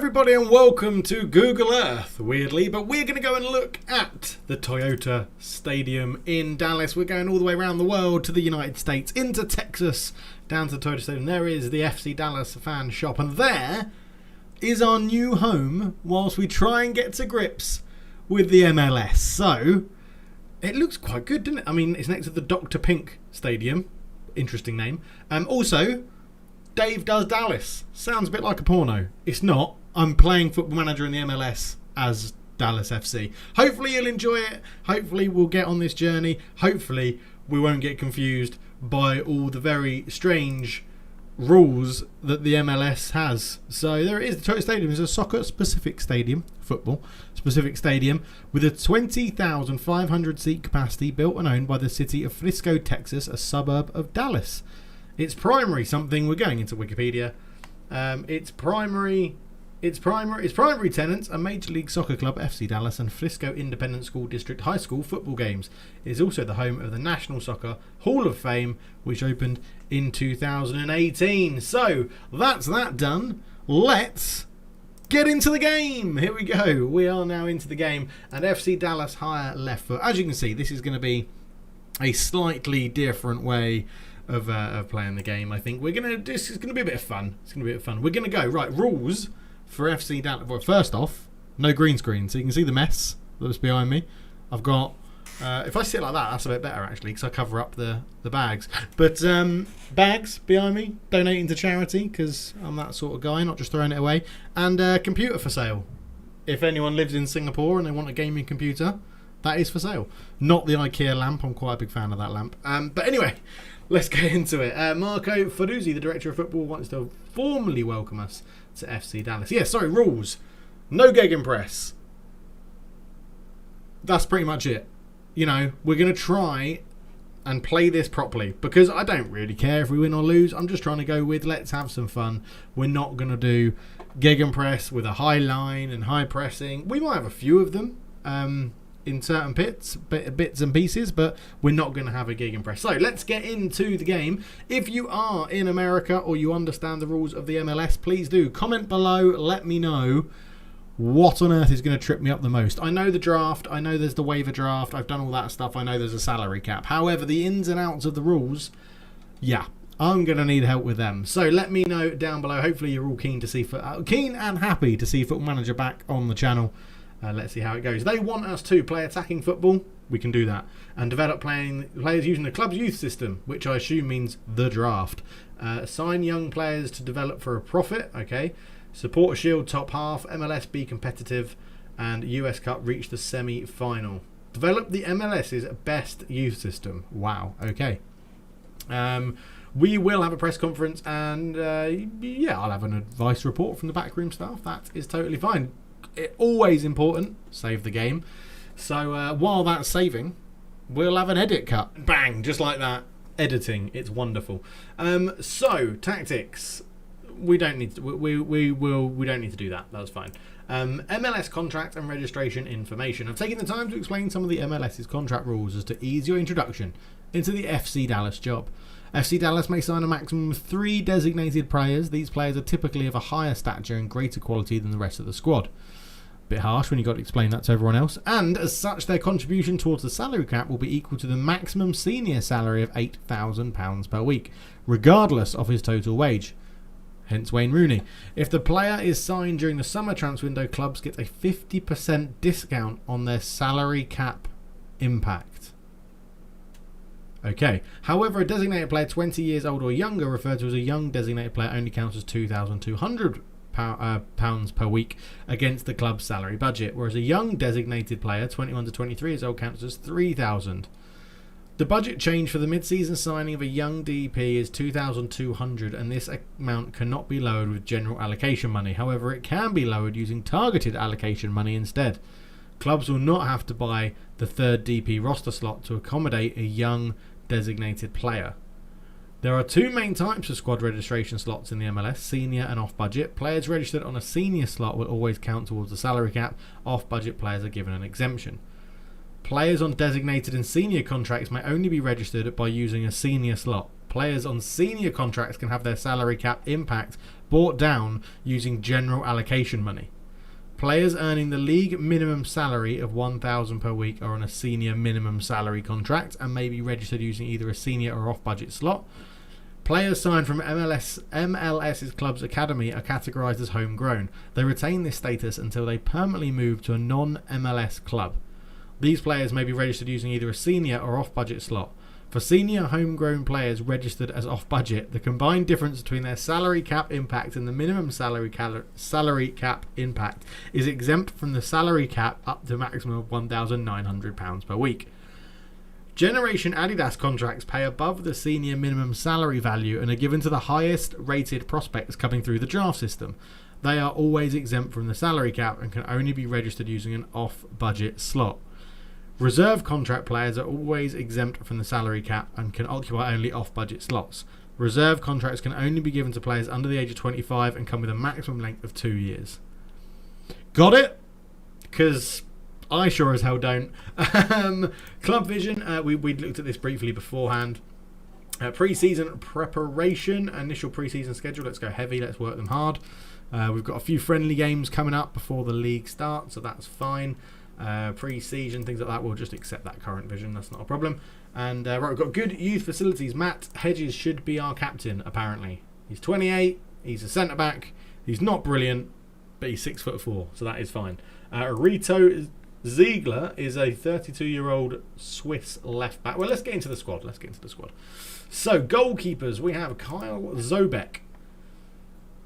everybody and welcome to Google Earth, weirdly, but we're going to go and look at the Toyota Stadium in Dallas. We're going all the way around the world to the United States, into Texas, down to the Toyota Stadium. There is the FC Dallas fan shop, and there is our new home whilst we try and get to grips with the MLS. So, it looks quite good, doesn't it? I mean, it's next to the Dr. Pink Stadium. Interesting name. Also, Dave Does Dallas. Sounds a bit like a porno. It's not. I'm playing Football Manager in the MLS as Dallas FC. Hopefully you'll enjoy it. Hopefully we'll get on this journey. Hopefully we won't get confused by all the very strange rules that the MLS has. So there it is. The Toyota Stadium is a soccer-specific stadium, football-specific stadium, with a 20,500 seat capacity, built and owned by the city of Frisco, Texas, a suburb of Dallas. Its primary we're going into Wikipedia. Its primary tenants are Major League Soccer Club FC Dallas and Frisco Independent School District High School football games. It is also the home of the National Soccer Hall of Fame, which opened in 2018. So that's that done. Let's get into the game. Here we go. We are now into the game, and FC Dallas higher left foot. As you can see, this is going to be a slightly different way of playing the game. I think this is gonna be a bit of fun. We're gonna go right. Rules for FC Dallas. Well, first off, no green screen, so you can see the mess that's behind me. I've got if I sit like that, that's a bit better actually, because I cover up the bags. But bags behind me, donating to charity, because I'm that sort of guy, not just throwing it away. And computer for sale. If anyone lives in Singapore and they want a gaming computer, that is for sale. Not the IKEA lamp. I'm quite a big fan of that lamp. But anyway, let's get into it. Marco Ferruzzi, the Director of Football, wants to formally welcome us to FC Dallas. Yeah, sorry, rules. No gegenpress. That's pretty much it. You know, we're going to try and play this properly, because I don't really care if we win or lose. I'm just trying to go with, let's have some fun. We're not going to do gegenpress with a high line and high pressing. We might have a few of them. In certain bits and pieces, but we're not going to have a gegenpress. So let's get into the game. If you are in America or you understand the rules of the MLS, please do comment below. Let me know what on earth is going to trip me up the most. I know the draft. I know there's the waiver draft. I've done all that stuff. I know there's a salary cap. However, the ins and outs of the rules, yeah, I'm going to need help with them. So let me know down below. Hopefully you're all keen and happy to see Football Manager back on the channel. Let's see how it goes. They want us to play attacking football. We can do that. And develop players using the club's youth system, which I assume means the draft. Sign young players to develop for a profit. Okay. Support a Shield top half. MLS be competitive. And US Cup reach the semi-final. Develop the MLS's best youth system. Wow. Okay. We will have a press conference, and yeah, I'll have an advice report from the backroom staff. That is totally fine. Always important, save the game. So while that's saving, we'll have an edit cut. Bang, just like that. Editing, it's wonderful. So tactics, we don't need to. We don't need to do that. That's fine. MLS contract and registration information. I've taken the time to explain some of the MLS's contract rules as to ease your introduction into the FC Dallas job. FC Dallas may sign a maximum of 3 designated players. These players are typically of a higher stature and greater quality than the rest of the squad. Bit harsh when you've got to explain that to everyone else. And as such, their contribution towards the salary cap will be equal to the maximum senior salary of £8,000 per week, regardless of his total wage. Hence Wayne Rooney. If the player is signed during the summer transfer window, clubs get a 50% discount on their salary cap impact. Okay. However, a designated player 20 years old or younger, referred to as a young designated player, only counts as £2,200 pounds per week against the club's salary budget, whereas a young designated player 21 to 23 years old counts as £3,000. The budget change for the mid-season signing of a young DP is £2,200, and this amount cannot be lowered with general allocation money. However, it can be lowered using targeted allocation money instead. Clubs will not have to buy the third DP roster slot to accommodate a young designated player. There are 2 main types of squad registration slots in the MLS, senior and off-budget. Players registered on a senior slot will always count towards the salary cap. Off-budget players are given an exemption. Players on designated and senior contracts may only be registered by using a senior slot. Players on senior contracts can have their salary cap impact brought down using general allocation money. Players earning the league minimum salary of $1,000 per week are on a senior minimum salary contract and may be registered using either a senior or off-budget slot. Players signed from MLS's club's academy are categorised as homegrown. They retain this status until they permanently move to a non-MLS club. These players may be registered using either a senior or off-budget slot. For senior homegrown players registered as off-budget, the combined difference between their salary cap impact and the minimum salary cap impact is exempt from the salary cap up to a maximum of £1,900 per week. Generation Adidas contracts pay above the senior minimum salary value and are given to the highest rated prospects coming through the draft system. They are always exempt from the salary cap and can only be registered using an off-budget slot. Reserve contract players are always exempt from the salary cap and can occupy only off-budget slots. Reserve contracts can only be given to players under the age of 25 and come with a maximum length of 2 years. Got it? Because I sure as hell don't. Club Vision, we looked at this briefly beforehand. Pre-season preparation, initial pre-season schedule. Let's go heavy, let's work them hard. We've got a few friendly games coming up before the league starts, so that's fine. Pre-season, things like that, we'll just accept that current vision, that's not a problem. And right, we've got good youth facilities. Matt Hedges should be our captain, apparently. He's 28, he's a centre-back, he's not brilliant, but he's 6'4", so that is fine. Rito Ziegler is a 32-year-old Swiss left-back. Well, let's get into the squad. So, goalkeepers, we have Kyle Zobek,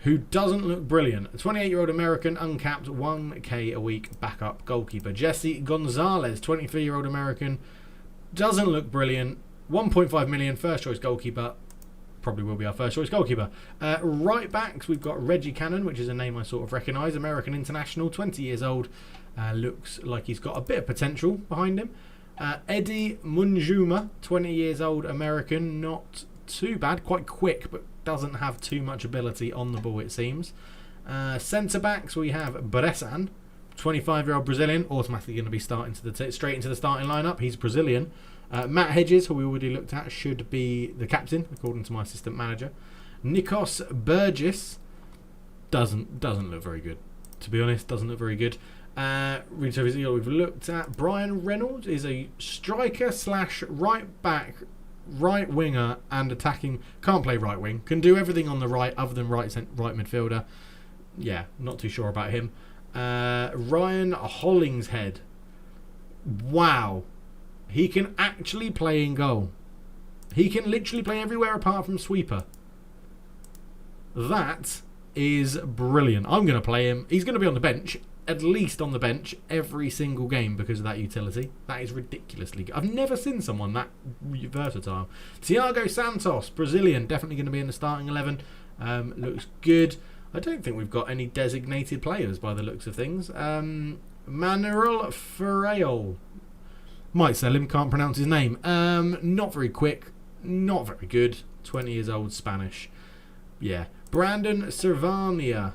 who doesn't look brilliant. A 28-year-old American, uncapped, 1k a week backup goalkeeper. Jesse Gonzalez, 23-year-old American, doesn't look brilliant. 1.5 million, first choice goalkeeper. Probably will be our first choice goalkeeper. Right backs, we've got Reggie Cannon, which is a name I sort of recognise. American international, 20 years old. Looks like he's got a bit of potential behind him. Eddie Munjuma, 20 years old American, not too bad, quite quick, but doesn't have too much ability on the ball, it seems. Centre backs, we have Bressan, 25-year-old Brazilian, automatically going to be starting to straight into the starting lineup. He's Brazilian. Matt Hedges, who we already looked at, should be the captain, according to my assistant manager. Nikos Burgess doesn't look very good. To be honest, doesn't look very good. We've looked at Brian Reynolds, is a striker / right back, right winger and attacking. Can't play right wing. Can do everything on the right other than right midfielder. Yeah, not too sure about him. Ryan Hollingshead. Wow. He can actually play in goal. He can literally play everywhere apart from sweeper. That is brilliant. I'm going to play him. He's going to be on the bench. At least on the bench every single game because of that utility. That is ridiculously good. I've never seen someone that versatile. Thiago Santos, Brazilian, definitely going to be in the starting 11. Looks good. I don't think we've got any designated players by the looks of things. Manuel Ferreol. Might sell him, can't pronounce his name. Not very quick, not very good. 20 years old, Spanish. Yeah. Brandon Servania.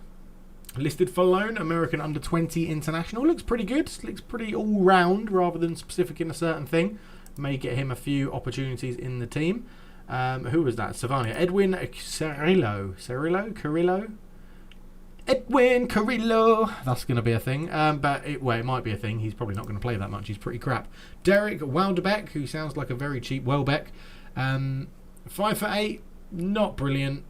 Listed for loan, American under 20 international. Looks pretty good. Looks pretty all round rather than specific in a certain thing. May get him a few opportunities in the team. Who was that? Savania. Edwin Carrillo. Edwin Carrillo. That's going to be a thing. But it might be a thing. He's probably not going to play that much. He's pretty crap. Derek Wilderbeck, who sounds like a very cheap Welbeck. 5'8", not brilliant.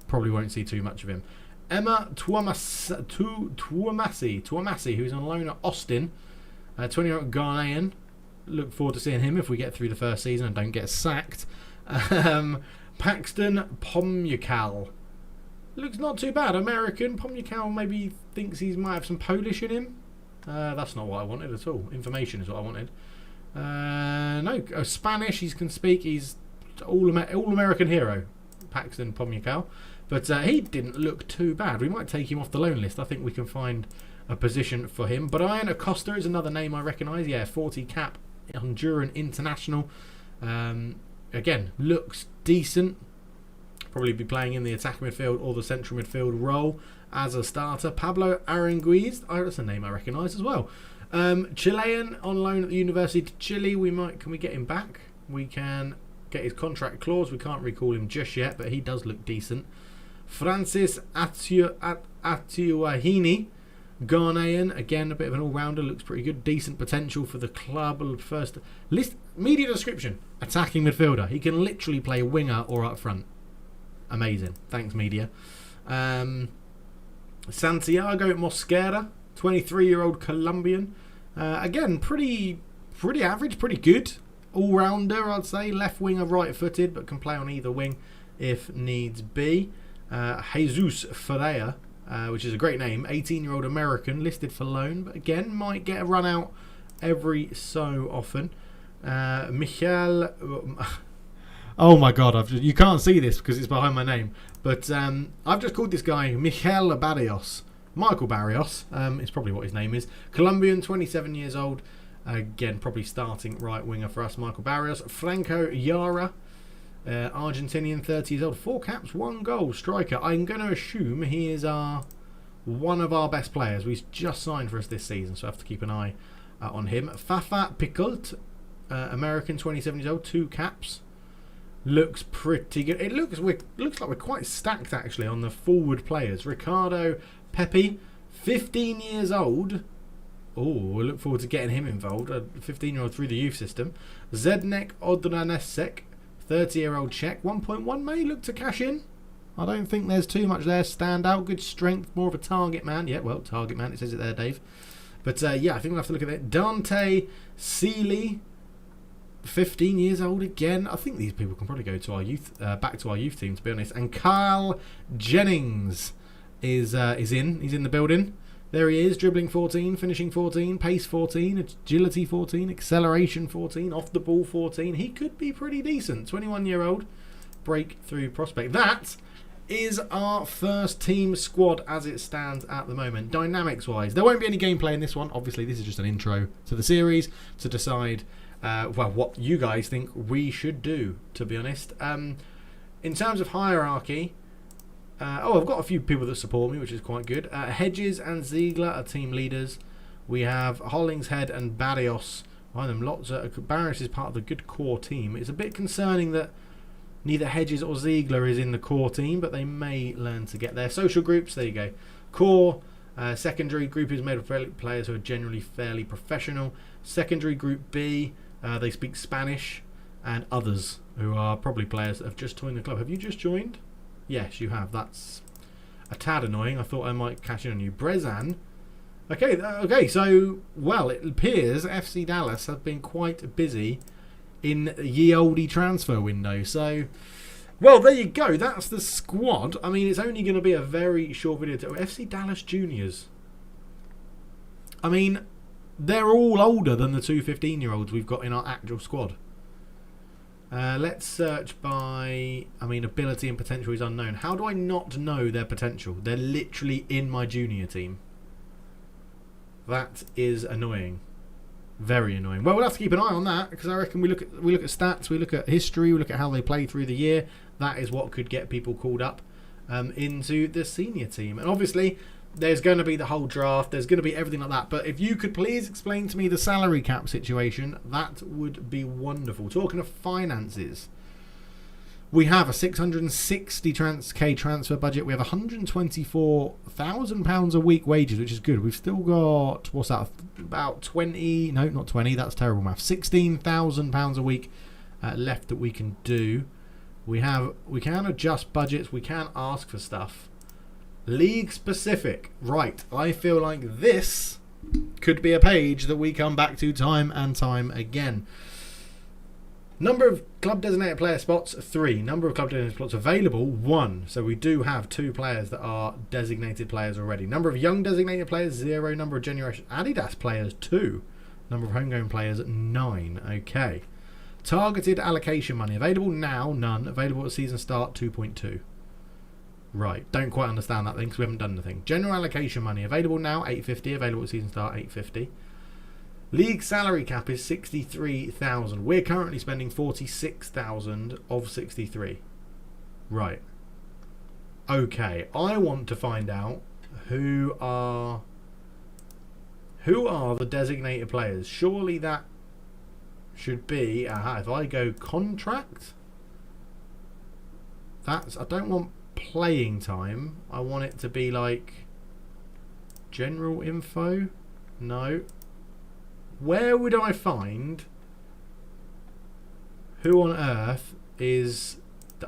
Probably won't see too much of him. Emma Tuamasi, who's on loan at Austin, 20-year-old Ghanaian. Look forward to seeing him if we get through the first season and don't get sacked. Paxton Pomykal. Looks not too bad. American. Pomykal maybe thinks he might have some Polish in him. That's not what I wanted at all. Information is what I wanted. No, Spanish. He can speak. He's all-American hero. Paxton Pomykal. But he didn't look too bad. We might take him off the loan list. I think we can find a position for him. But Ian Acosta is another name I recognise. Yeah, 40 cap, Honduran international. Again, looks decent. Probably be playing in the attacking midfield or the central midfield role as a starter. Pablo Aranguiz. That's a name I recognise as well. Chilean on loan at the University of Chile. Can we get him back? We can get his contract clause. We can't recall him just yet, but he does look decent. Francis Atuahini, Ghanaian, again a bit of an all-rounder, looks pretty good. Decent potential for the club. First list media description: attacking midfielder. He can literally play winger or up front. Amazing. Thanks, media. Santiago Mosquera, 23-year-old Colombian. Again, pretty average, pretty good. All-rounder, I'd say. Left winger, right-footed, but can play on either wing if needs be. Jesus Ferreira, which is a great name. 18-year-old American, listed for loan, but again, might get a run out every so often. Michael... Oh my God, you can't see this because it's behind my name. But I've just called this guy Michael Barrios. Michael Barrios is probably what his name is. Colombian, 27 years old. Again, probably starting right winger for us, Michael Barrios. Franco Yara, Argentinian, 30 years old. 4 caps, 1 goal, striker. I'm going to assume he is one of our best players. He's just signed for us this season, so I have to keep an eye on him. Fafa Picoult, American, 27 years old. 2 caps. Looks pretty good. It looks like we're quite stacked, actually, on the forward players. Ricardo Pepe, 15 years old. Oh, we look forward to getting him involved. A 15-year-old through the youth system. Zednek Odranesek, 30-year-old Czech. 1.1 may look to cash in. I don't think there's too much there. Stand out, good strength, more of a target man. Yeah, well, target man, it says it there, Dave. But yeah, I think we'll have to look at it. Dante Seeley, 15 years old again. I think these people can probably go to our youth, back to our youth team, to be honest. And Kyle Jennings is in. He's in the building. There he is, dribbling 14, finishing 14, pace 14, agility 14, acceleration 14, off the ball 14. He could be pretty decent. 21-year-old breakthrough prospect. That is our first team squad as it stands at the moment. Dynamics-wise, there won't be any gameplay in this one. Obviously, this is just an intro to the series to decide what you guys think we should do, to be honest. In terms of hierarchy, I've got a few people that support me, which is quite good. Hedges and Ziegler are team leaders. We have Hollingshead and Barrios behind them. Barrios is part of the good core team. It's a bit concerning that neither Hedges or Ziegler is in the core team, but they may learn to get there. Social groups, there you go. Core, secondary group is made of players who are generally fairly professional. Secondary group B, they speak Spanish, and others, who are probably players that have just joined the club. Have you just joined? Yes, you have. That's a tad annoying. I thought I might catch in on you. Brezan. Okay, so, well, it appears FC Dallas have been quite busy in ye olde transfer window. So, well, there you go. That's the squad. I mean, it's only going to be a very short video. FC Dallas Juniors. I mean, they're all older than the 2 15-year-olds we've got in our actual squad. Let's search by, ability and potential is unknown. How do I not know their potential? They're literally in my junior team. That is annoying. Very annoying. Well, we'll have to keep an eye on that, because I reckon we look at stats, we look at history, we look at how they play through the year. That is what could get people called up into the senior team. And obviously, there's going to be the whole draft. There's going to be everything like that. But if you could please explain to me the salary cap situation, that would be wonderful. Talking of finances, we have a £660K transfer budget. We have £124,000 a week wages, which is good. We've still got, what's that, about 20, no, not 20, that's terrible math, £16,000 a week left that we can do. We can adjust budgets. We can ask for stuff. League specific. Right, I feel like this could be a page that we come back to time and time again. Number of club designated player spots, 3. Number of club designated spots available, 1. So we do have 2 players that are designated players already. Number of young designated players, 0. Number of Generation Adidas players, 2. Number of homegrown players, 9. Okay. Targeted allocation money available now, none. Available at season start, 2.2. Right, don't quite understand that thing because we haven't done anything. General allocation money available now, 850. Available at season start, 850. League salary cap is 63,000. We're currently spending 46,000 of 63. Right. Okay, I want to find out who Who are the designated players? Surely that should be... if I go contract... I don't want playing time. I want it to be like... general info? No. Where would I find... who on earth is...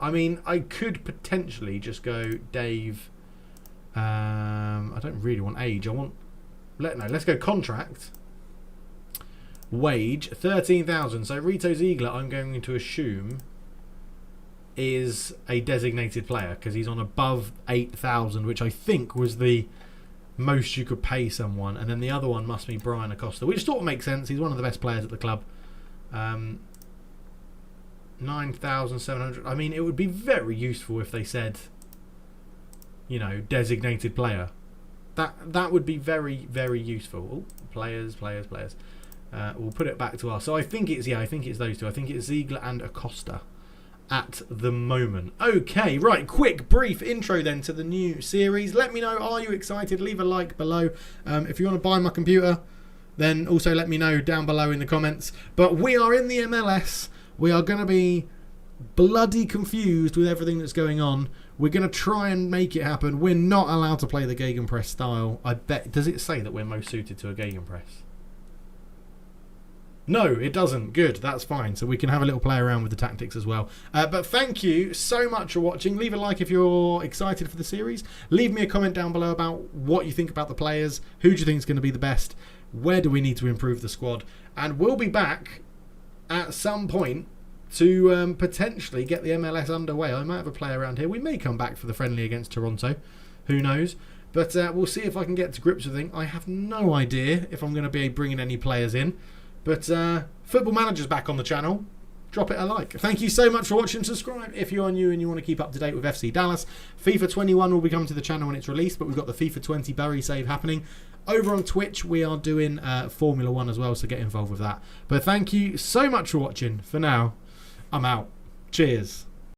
I mean, I could potentially just go Dave... I don't really want age. I want... let's go contract. Wage, 13,000. So Rito Ziegler, I'm going to assume, is a designated player because he's on above 8,000, which I think was the most you could pay someone. And then the other one must be Brian Acosta, which sort of makes sense. He's one of the best players at the club. 9,700. I mean, it would be very useful if they said, you know, designated player. That would be very, very useful. Oh, players. We'll put it back to us. So I think it's those two. I think it's Ziegler and Acosta at the moment. Okay, right, quick, brief intro then to the new series. Let me know, are you excited? Leave a like below. If you want to buy my computer, then also let me know down below in the comments. But we are in the MLS. We are going to be bloody confused with everything that's going on. We're going to try and make it happen. We're not allowed to play the gegenpress style. I bet. Does it say that we're most suited to a gegenpress? No, it doesn't. Good, that's fine. So we can have a little play around with the tactics as well. But thank you so much for watching. Leave a like if you're excited for the series. Leave me a comment down below about what you think about the players. Who do you think is going to be the best? Where do we need to improve the squad? And we'll be back at some point to potentially get the MLS underway. I might have a play around here. We may come back for the friendly against Toronto. Who knows? But we'll see if I can get to grips with things. I have no idea if I'm going to be bringing any players in. But Football Manager's back on the channel. Drop it a like. Thank you so much for watching. Subscribe if you're new and you want to keep up to date with FC Dallas. FIFA 21 will be coming to the channel when it's released, but we've got the FIFA 20 Bury Save happening. Over on Twitch, we are doing Formula 1 as well, so get involved with that. But thank you so much for watching. For now, I'm out. Cheers.